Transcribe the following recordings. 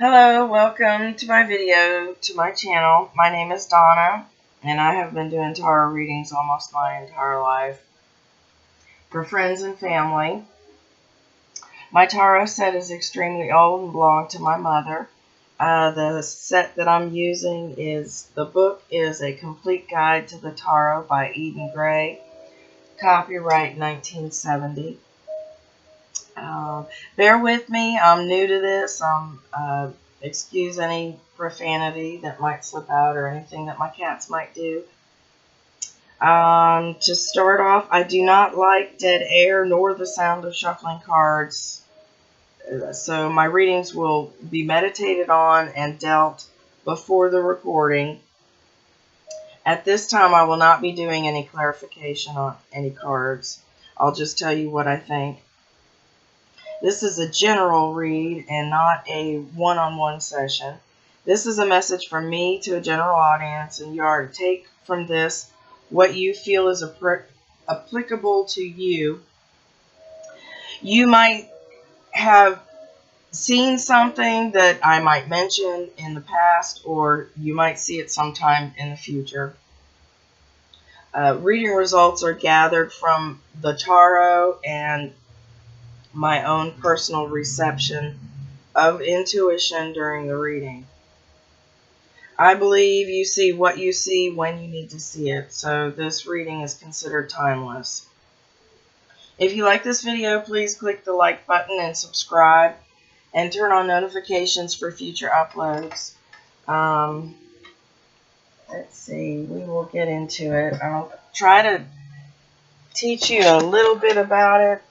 Hello, welcome to my video, to my channel. My name is Donna, and I have been doing tarot readings almost my entire life for friends and family. My tarot set is extremely old and belonged to my mother. The set that I'm using the book is A Complete Guide to the Tarot by Eden Gray, copyright 1970. Bear with me, I'm new to this. Excuse any profanity that might slip out or anything that my cats might do. To start off, I do not like dead air nor the sound of shuffling cards. So my readings will be meditated on and dealt before the recording. At this time, I will not be doing any clarification on any cards. I'll just tell you what I think. This is a general read and not a one-on-one session. This is a message from me to a general audience, and you are to take from this what you feel is applicable to you. You might have seen something that I might mention in the past, or you might see it sometime in the future. Reading results are gathered from the tarot and my own personal reception of intuition during the reading. I believe you see what you see when you need to see it, so this reading is considered timeless. If you like this video, please click the like button and subscribe, and turn on notifications for future uploads. Let's see, we will get into it. I'll try to teach you a little bit about it.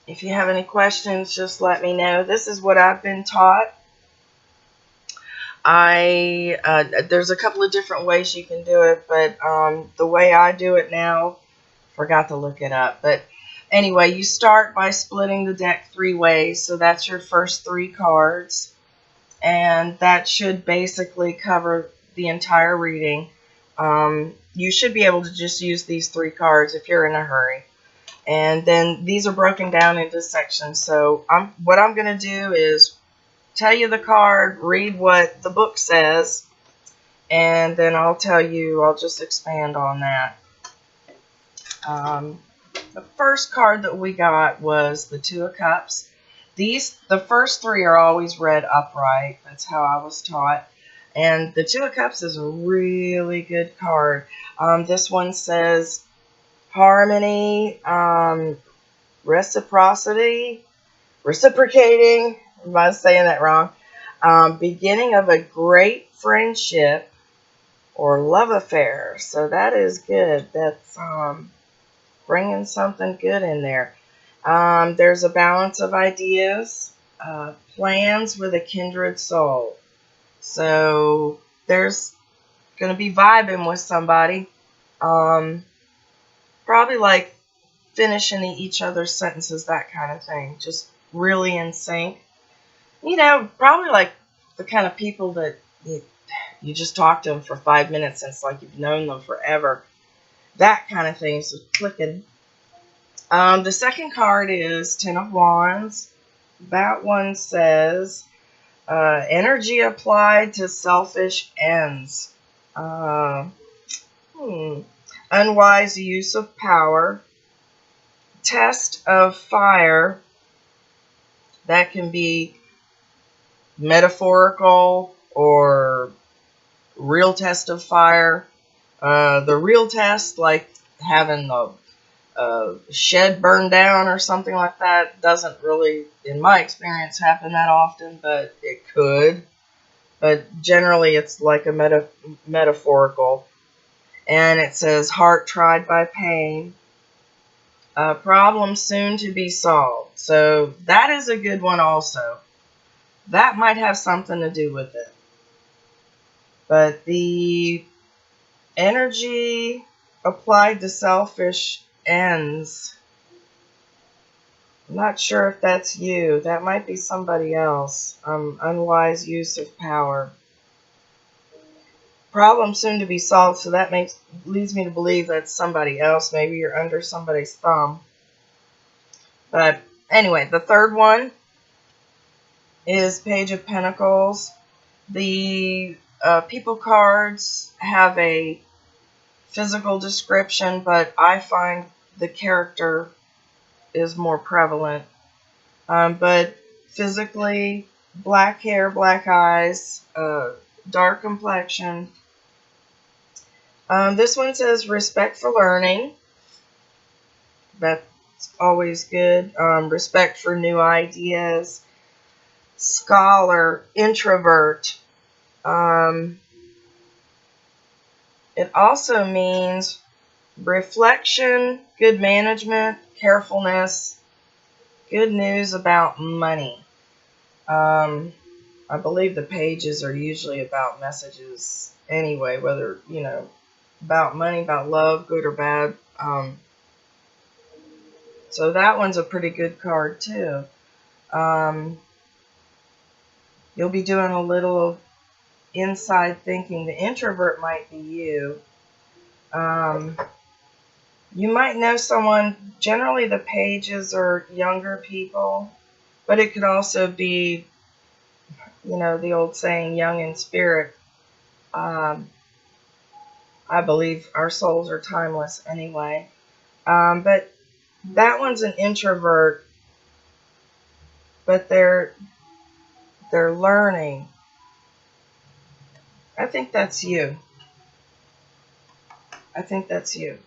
If you have any questions, just let me know. This is what I've been taught. There's a couple of different ways you can do it, but the way I do it now, forgot to look it up. But anyway, you start by splitting the deck 3 ways. So that's your first 3 cards, and that should basically cover the entire reading. You should be able to just use these 3 cards if you're in a hurry. And then these are broken down into sections. So what I'm going to do is tell you the card, read what the book says, and then I'll just expand on that. The first card that we got was the 2 of Cups. The first 3 are always read upright. That's how I was taught. And the 2 of Cups is a really good card. This one says harmony, reciprocity, reciprocating, am I saying that wrong? Beginning of a great friendship or love affair. So that is good. That's bringing something good in there. There's a balance of ideas, plans with a kindred soul. So there's going to be vibing with somebody. Probably like finishing each other's sentences, that kind of thing. Just really in sync. You know, probably like the kind of people that you just talk to them for 5 minutes and it's like you've known them forever. That kind of thing is clicking. The second card is 10 of Wands. That one says energy applied to selfish ends. Unwise use of power. Test of fire. That can be metaphorical or real test of fire. The real test, like having the shed burned down or something like that, doesn't really, in my experience, happen that often, but it could. But generally it's like a metaphorical. And it says heart tried by pain. Problem soon to be solved. So that is a good one also. That might have something to do with it. But the energy applied to selfish ends, I'm not sure if that's you. That might be somebody else. Unwise use of power. Problem soon to be solved, so that leads me to believe that's somebody else. Maybe you're under somebody's thumb. But anyway, the third one is Page of Pentacles. The people cards have a physical description, but I find the character is more prevalent. But physically, black hair, black eyes, dark complexion. This one says respect for learning. That's always good. Respect for new ideas. Scholar, introvert. It also means reflection, good management, carefulness, good news about money. I believe the pages are usually about messages anyway, whether, about money, about love, good or bad. So that one's a pretty good card too. You'll be doing a little inside thinking. The introvert might be you. You might know someone. Generally, the pages are younger people, but it could also be, the old saying, young in spirit. I believe our souls are timeless anyway. But that one's an introvert, but they're learning. I think that's you. I think that's you.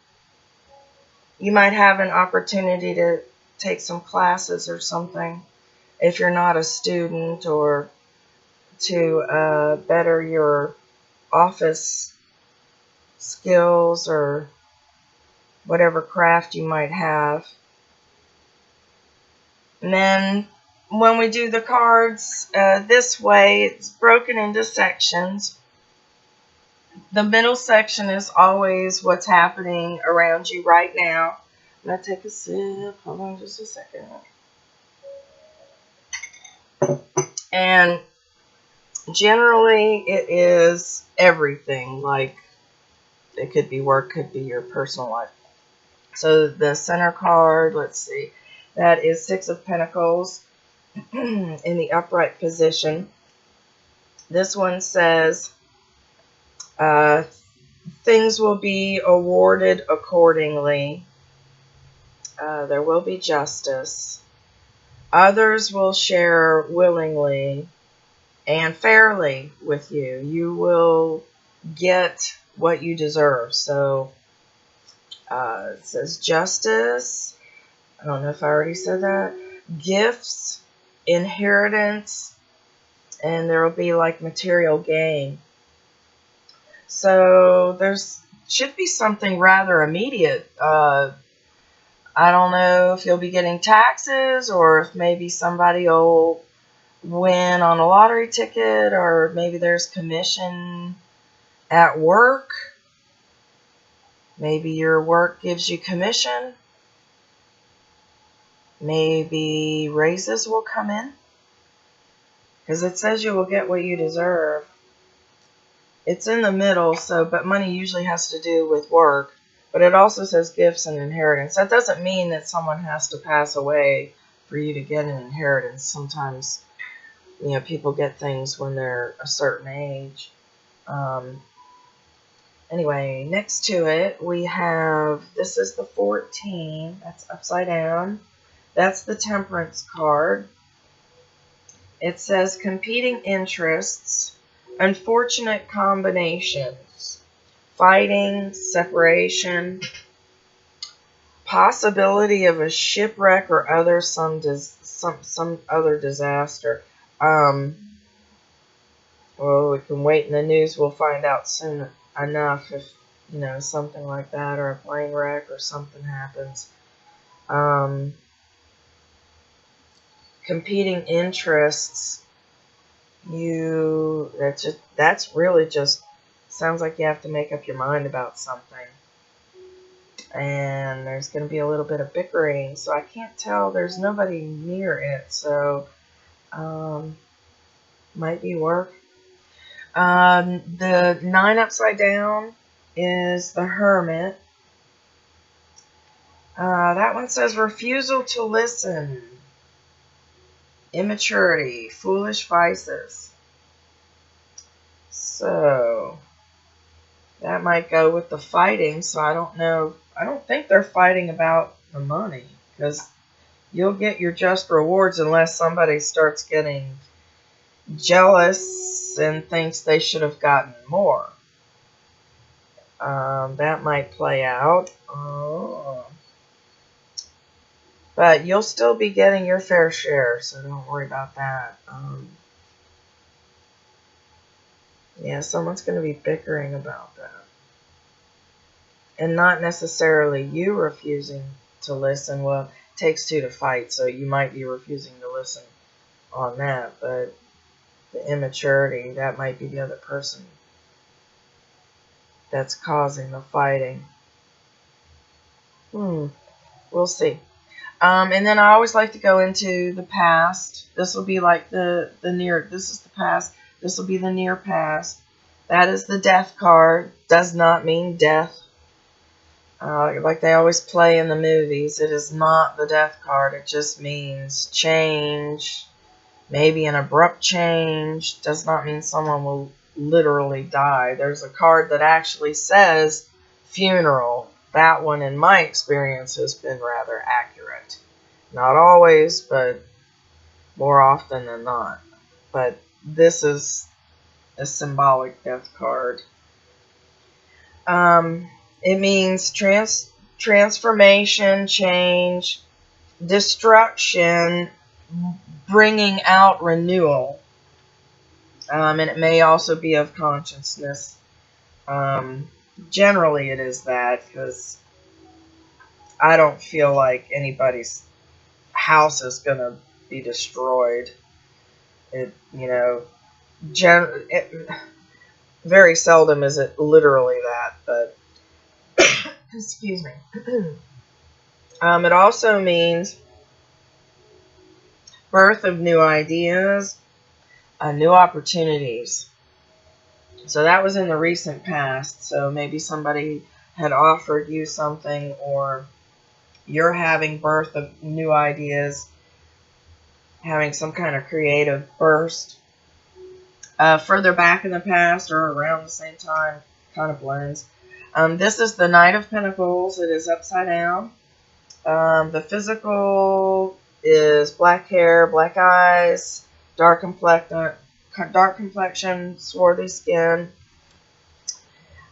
You might have an opportunity to take some classes or something if you're not a student, or to better your office skills or whatever craft you might have. And then when we do the cards this way, it's broken into sections. The middle section is always what's happening around you right now. I'm going to take a sip. Hold on just a second. And generally, it is everything. Like, it could be work, could be your personal life. So the center card, let's see, that is Six of Pentacles in the upright position. This one says, things will be awarded accordingly. There will be justice. Others will share willingly and fairly with you. You will get what you deserve. So it says justice. I don't know if I already said that. Gifts, inheritance, and there will be like material gain. So there's should be something rather immediate. I don't know if you'll be getting taxes, or if maybe somebody will win on a lottery ticket, or maybe there's commission at work. Maybe your work gives you commission. Maybe raises will come in, because it says you will get what you deserve. It's in the middle, but money usually has to do with work. But it also says gifts and inheritance. That doesn't mean that someone has to pass away for you to get an inheritance. Sometimes, people get things when they're a certain age. Anyway, next to it, we have, this is the 14. That's upside down. That's the Temperance card. It says competing interests, unfortunate combinations, fighting, separation, possibility of a shipwreck or some other disaster. Well, we can wait in the news. We'll find out soon enough if something like that, or a plane wreck or something happens. Competing interests. That's really just sounds like you have to make up your mind about something. And there's going to be a little bit of bickering, so I can't tell. There's nobody near it, so might be work. The 9 upside down is the Hermit. That one says refusal to listen. Immaturity, foolish vices. So that might go with the fighting. So I don't know. I don't think they're fighting about the money, because you'll get your just rewards unless somebody starts getting jealous and thinks they should have gotten more. That might play out. Oh. But you'll still be getting your fair share, so don't worry about that. Yeah, someone's going to be bickering about that. And not necessarily you refusing to listen. Well, it takes two to fight, so you might be refusing to listen on that. But the immaturity, that might be the other person that's causing the fighting. We'll see. And then I always like to go into the past. This will be like the near. This is the past. This will be the near past. That is the death card. Does not mean death. Like they always play in the movies. It is not the death card. It just means change. Maybe an abrupt change. Does not mean someone will literally die. There's a card that actually says funeral. That one, in my experience, has been rather accurate. Not always, but more often than not. But this is a symbolic death card. It means transformation, change, destruction, bringing out renewal. And it may also be of consciousness. Generally, it is that, because I don't feel like anybody's house is going to be destroyed. Very seldom is it literally that, but excuse me. It also means birth of new ideas, new opportunities. So that was in the recent past. So maybe somebody had offered you something, or you're having birth of new ideas, having some kind of creative burst. Further back in the past, or around the same time, kind of blends. This is the Knight of Pentacles. It is upside down. The physical is black hair, black eyes, dark complexion, swarthy skin.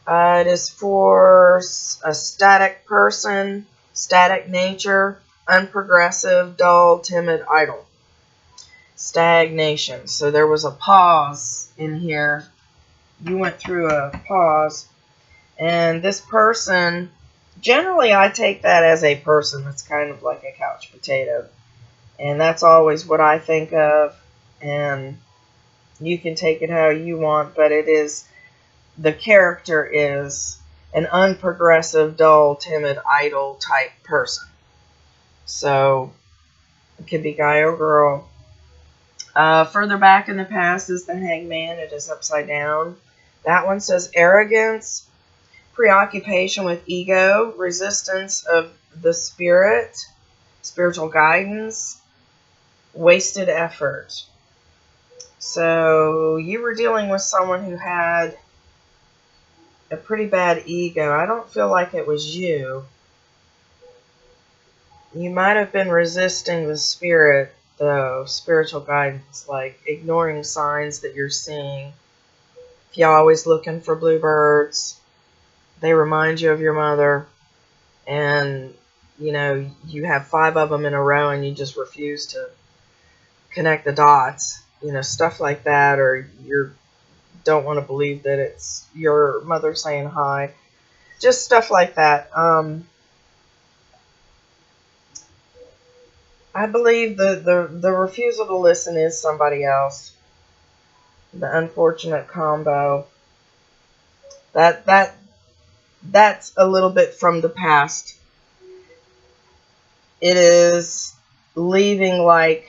It is for a static person, static nature, unprogressive, dull, timid, idle. Stagnation. So there was a pause in here. You went through a pause. And this person, generally I take that as a person that's kind of like a couch potato. And that's always what I think of. And you can take it how you want, but it is, the character is an unprogressive, dull, timid, idle type person. So it could be guy or girl. Further back in the past is the Hangman. It is upside down. That one says arrogance, preoccupation with ego, resistance of the spirit, spiritual guidance, wasted effort. So you were dealing with someone who had a pretty bad ego. I don't feel like it was you. You might have been resisting the spirit, though, spiritual guidance, like ignoring signs that you're seeing. If you're always looking for bluebirds, they remind you of your mother, and you have 5 of them in a row and you just refuse to connect the dots, stuff like that, or you don't want to believe that it's your mother saying hi, just stuff like that. I believe the refusal to listen is somebody else. The unfortunate combo. That's a little bit from the past. It is leaving like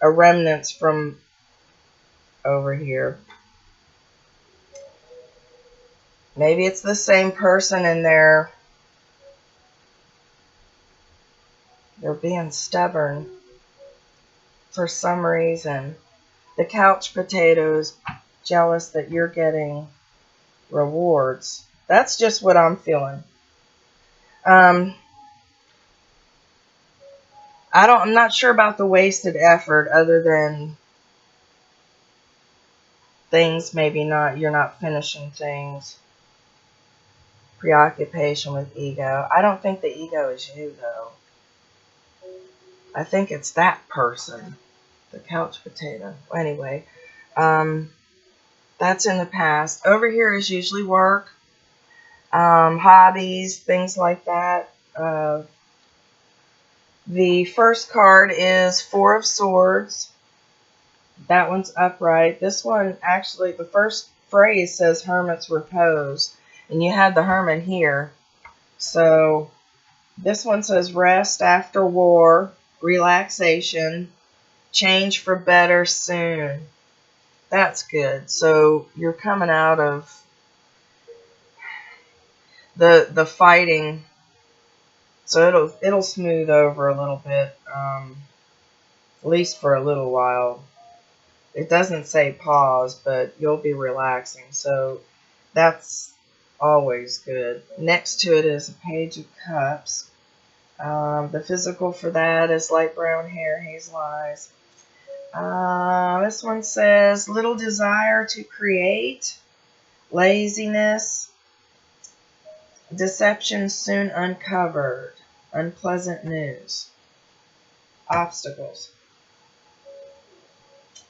a remnants from over here. Maybe it's the same person and they're being stubborn. for some reason. The couch potato is jealous that you're getting rewards. That's just what I'm feeling. I'm not sure about the wasted effort, other than things maybe you're not finishing things. Preoccupation with ego. I don't think the ego is you, though. I think it's that person, the couch potato. Anyway, that's in the past. Over here is usually work, hobbies, things like that. The first card is Four of Swords. That one's upright. This one, actually, the first phrase says Hermit's Repose. And you had the Hermit here. So this one says rest after war, relaxation, change for better soon. That's good. So you're coming out of the fighting. So it'll smooth over a little bit, at least for a little while. It doesn't say pause, but you'll be relaxing. So that's always good. Next to it is a Page of Cups. The physical for that is light brown hair, hazel eyes. This one says little desire to create, laziness, deception soon uncovered, unpleasant news, obstacles.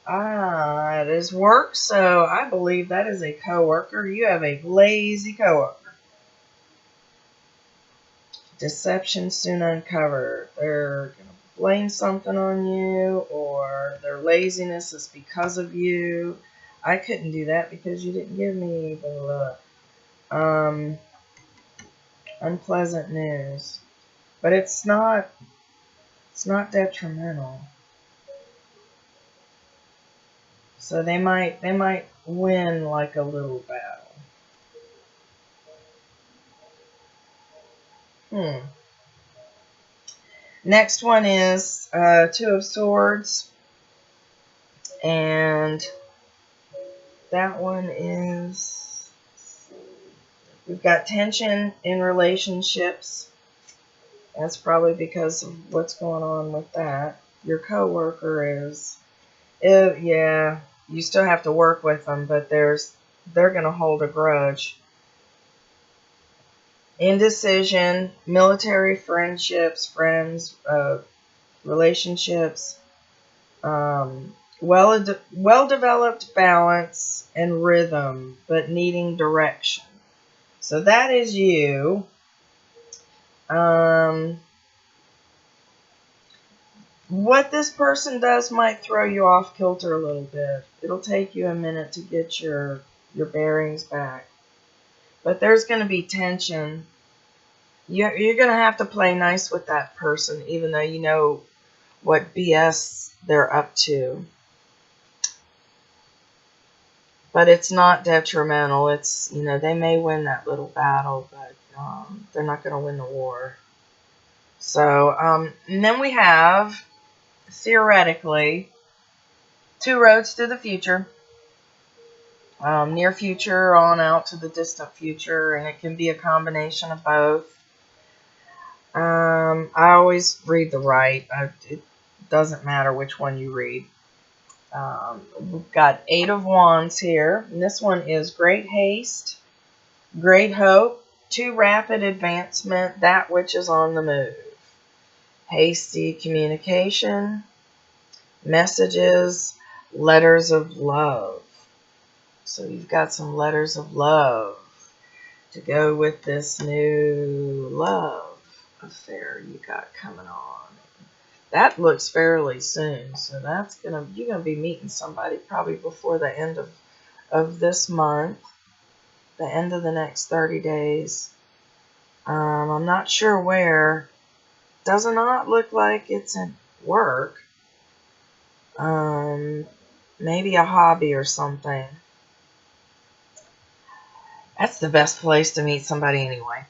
It is work, so I believe that is a coworker. You have a lazy coworker. Deception soon uncovered. They're going to blame something on you, or their laziness is because of you. I couldn't do that because you didn't give me the unpleasant news. But it's not detrimental. So they might win like a little battle. Next one is Two of Swords, and that one is, we've got tension in relationships. That's probably because of what's going on with that. Your coworker is, yeah, you still have to work with them, but they're going to hold a grudge. Indecision, military friendships, friends, relationships, well-developed balance and rhythm, but needing direction. So that is you. What this person does might throw you off kilter a little bit. It'll take you a minute to get your bearings back. But there's going to be tension. You're going to have to play nice with that person, even though you know what BS they're up to. But it's not detrimental. It's, they may win that little battle, but they're not going to win the war. So, and then we have, theoretically, two roads to the future. Near future on out to the distant future, and it can be a combination of both. I always read the right. It doesn't matter which one you read. We've got 8 of Wands here, and this one is great haste, great hope, too rapid advancement, that which is on the move. Hasty communication, messages, letters of love. So you've got some letters of love to go with this new love affair you got coming on. That looks fairly soon, so you're gonna be meeting somebody probably before the end of this month, the end of the next 30 days. I'm not sure where. Does not look like it's at work. Maybe a hobby or something. That's the best place to meet somebody anyway.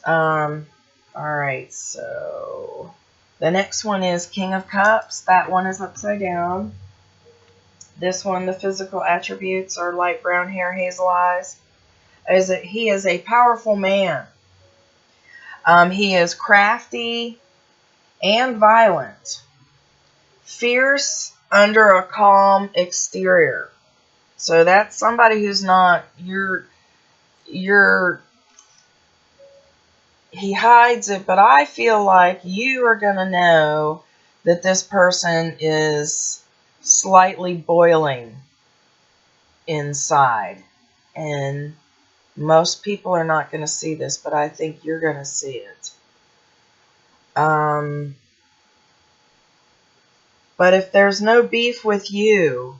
Alright, so The next one is King of Cups. That one is upside down. This one, the physical attributes are light brown hair, hazel eyes. He is a powerful man. He is crafty and violent, fierce under a calm exterior. So that's somebody who's not he hides it, but I feel like you are going to know that this person is slightly boiling inside. And most people are not going to see this, but I think you're going to see it. But if there's no beef with you,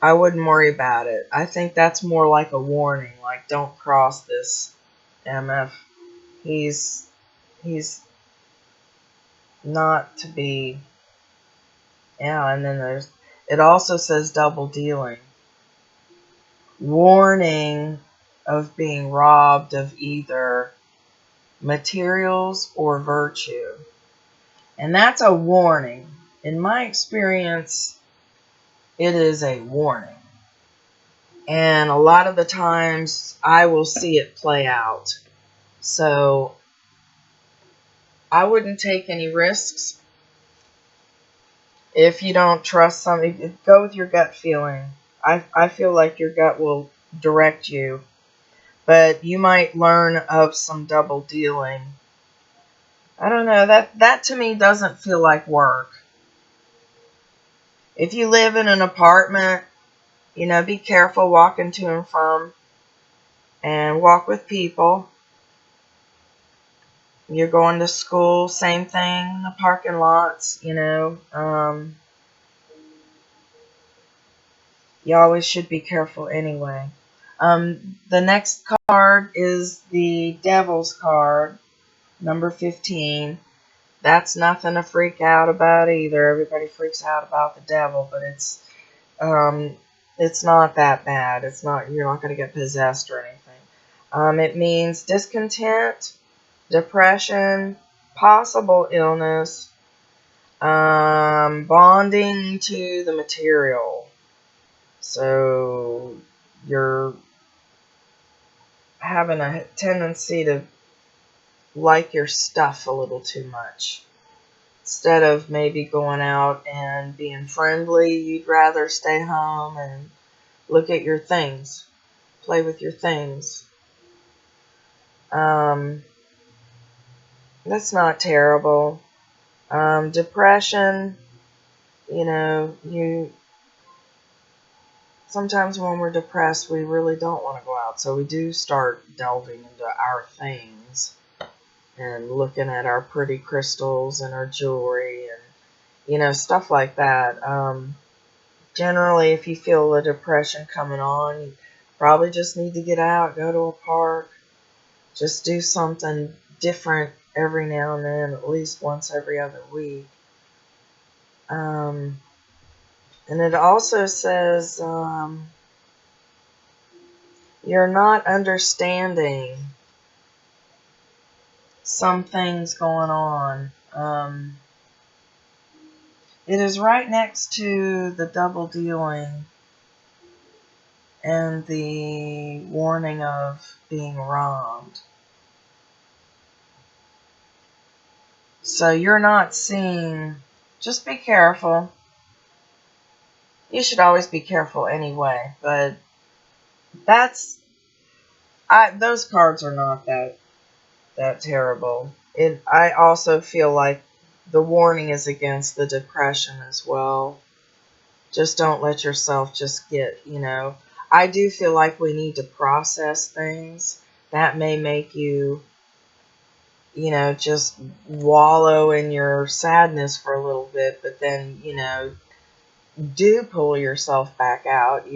I wouldn't worry about it. I think that's more like a warning, like don't cross this MF. He's not to be. Yeah, and then it also says double dealing. Warning of being robbed of either materials or virtue. And that's a warning. In my experience, it is a warning. And a lot of the times I will see it play out. So I wouldn't take any risks. If you don't trust somebody, go with your gut feeling. I feel like your gut will direct you. But you might learn of some double dealing. I don't know. That to me doesn't feel like work. If you live in an apartment, be careful walking to and from. And walk with people. You're going to school, same thing, in the parking lots, you always should be careful anyway. The next card is the Devil's card, number 15. That's nothing to freak out about either. Everybody freaks out about the devil, but it's not that bad. You're not going to get possessed or anything. It means discontent, depression, possible illness, bonding to the material. So you're having a tendency to like your stuff a little too much. Instead of maybe going out and being friendly, you'd rather stay home and look at your things, play with your things. That's not terrible. Depression, sometimes when we're depressed, we really don't want to go out. So we do start delving into our things and looking at our pretty crystals and our jewelry and, stuff like that. Generally, if you feel a depression coming on, you probably just need to get out, go to a park, just do something different every now and then, at least once every other week. And it also says you're not understanding some things going on. It is right next to the double dealing and the warning of being robbed. So you're not seeing, just be careful. You should always be careful anyway, but those cards are not that terrible. I also feel like the warning is against the depression as well. Just don't let yourself just get, I do feel like we need to process things. That may make you, just wallow in your sadness for a little bit, but then, do pull yourself back out.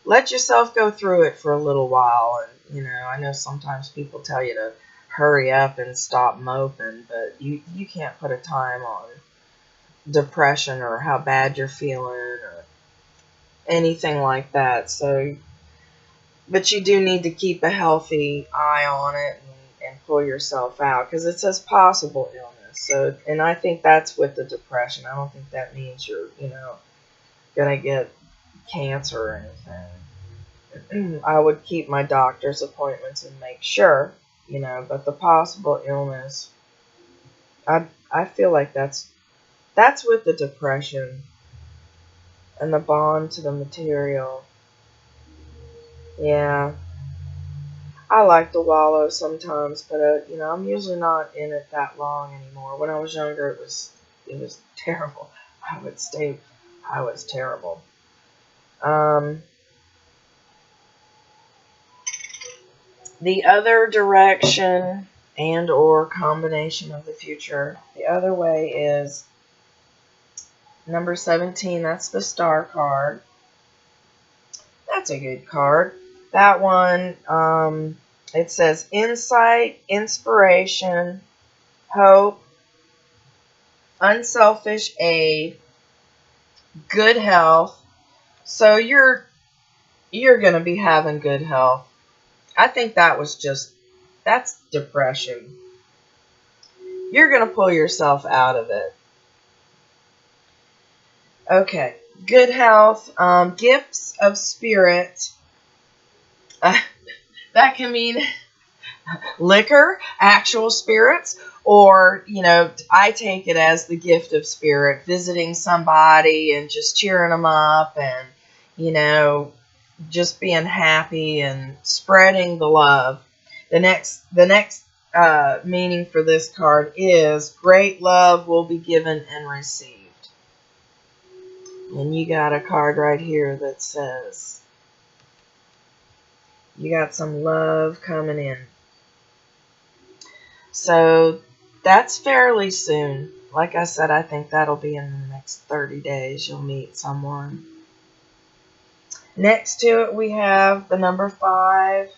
Let yourself go through it for a little while. And, I know sometimes people tell you to hurry up and stop moping, but you can't put a time on depression or how bad you're feeling or anything like that. So, but you do need to keep a healthy eye on it and pull yourself out, because it says possible illness. So, and I think that's with the depression. I don't think that means you're, gonna get cancer or anything. I would keep my doctor's appointments and make sure, but the possible illness, I feel like that's with the depression and the bond to the material. Yeah. I like to wallow sometimes, but I'm usually not in it that long anymore. When I was younger, it was terrible. I was terrible. The other direction and or combination of the future, the other way is number 17. That's the star card. That's a good card. That one, it says insight, inspiration, hope, unselfish aid, good health. So you're going to be having good health. I think that's depression. You're going to pull yourself out of it. Okay. Good health, gifts of spirit. That can mean liquor, actual spirits, or, I take it as the gift of spirit, visiting somebody and just cheering them up and, just being happy and spreading the love. The next meaning for this card is great love will be given and received. And you got a card right here that says you got some love coming in. So that's fairly soon. Like I said, I think that'll be in the next 30 days. You'll meet someone. Next to it, we have the number 5.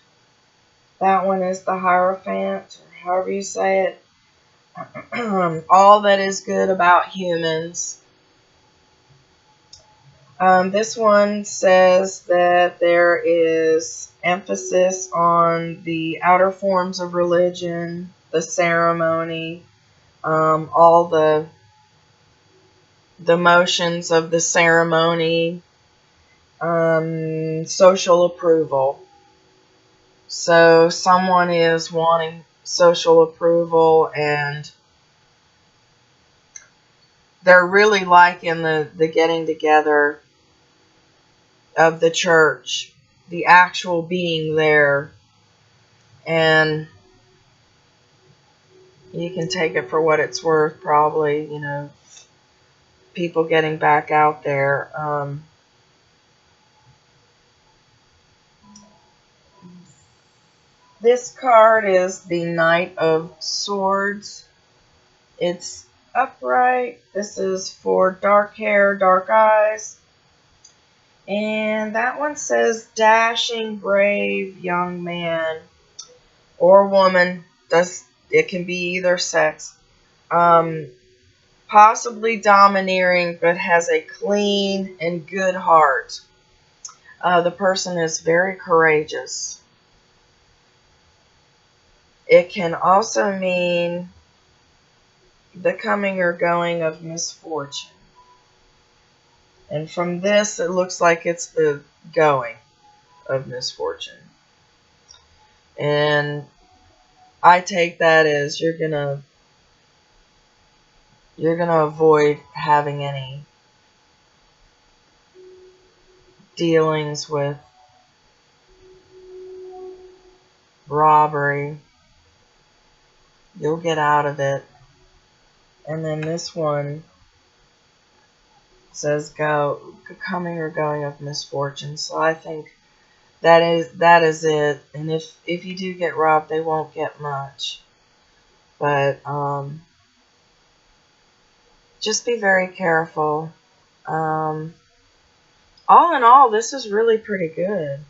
That one is the Hierophant, or however you say it. All that is good about humans. This one says that there is emphasis on the outer forms of religion, the ceremony, all the motions of the ceremony, social approval. So someone is wanting social approval, and they're really liking the getting together of the church, the actual being there, and you can take it for what it's worth, probably, people getting back out there. This card is the Knight of Swords. It's upright. This is for dark hair, dark eyes. And that one says dashing, brave young man or woman. It can be either sex. Possibly domineering, but has a clean and good heart. The person is very courageous. It can also mean the coming or going of misfortune. And from this, it looks like it's the going of misfortune. And I take that as you're gonna avoid having any dealings with robbery. You'll get out of it. And then this one says coming or going of misfortune. So I think that is it. And if you do get robbed, they won't get much. But just be very careful. All in all, this is really pretty good.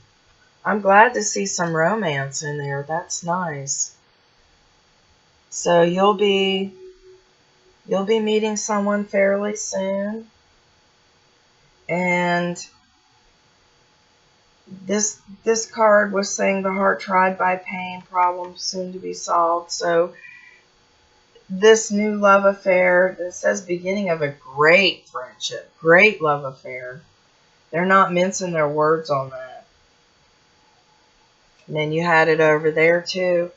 I'm glad to see some romance in there. That's nice. So you'll be meeting someone fairly soon. And This card was saying the heart tried by pain, problems soon to be solved. So this new love affair, it says beginning of a great friendship, great love affair. They're not mincing their words on that. And then you had it over there too.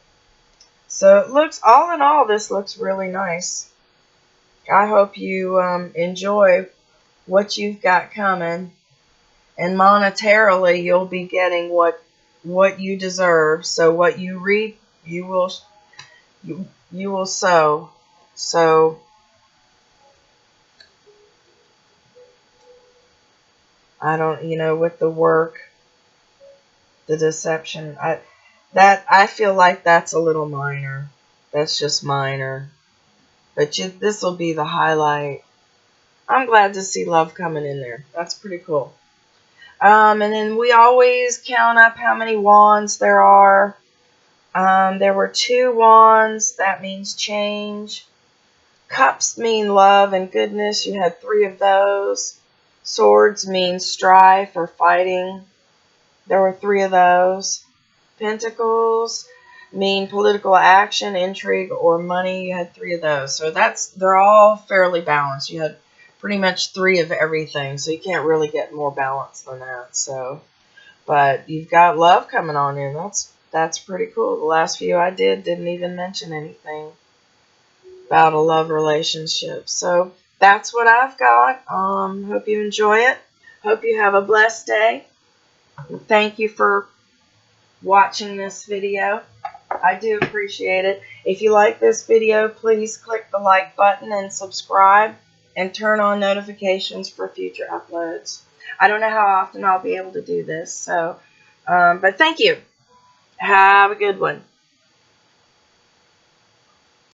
So it looks, all in all, this looks really nice. I hope you enjoy what you've got coming. And monetarily, you'll be getting what you deserve. So what you reap, you will sow. So I don't, with the work, the deception, I feel like that's a little minor. That's just minor. But this will be the highlight. I'm glad to see love coming in there. That's pretty cool. And then we always count up how many wands there are. There were 2 wands. That means change. Cups mean love and goodness. You had 3 of those. Swords mean strife or fighting. There were 3 of those. Pentacles mean political action, intrigue, or money. You had 3 of those. So they're all fairly balanced. You had pretty much 3 of everything. So you can't really get more balance than that. So, but you've got love coming on in. That's pretty cool. The last few I didn't even mention anything about a love relationship. So that's what I've got. Hope you enjoy it. Hope you have a blessed day. Thank you for watching this video. I do appreciate it. If you like this video, please click the like button and subscribe and turn on notifications for future uploads. I don't know how often I'll be able to do this, so but thank you. Have a good one.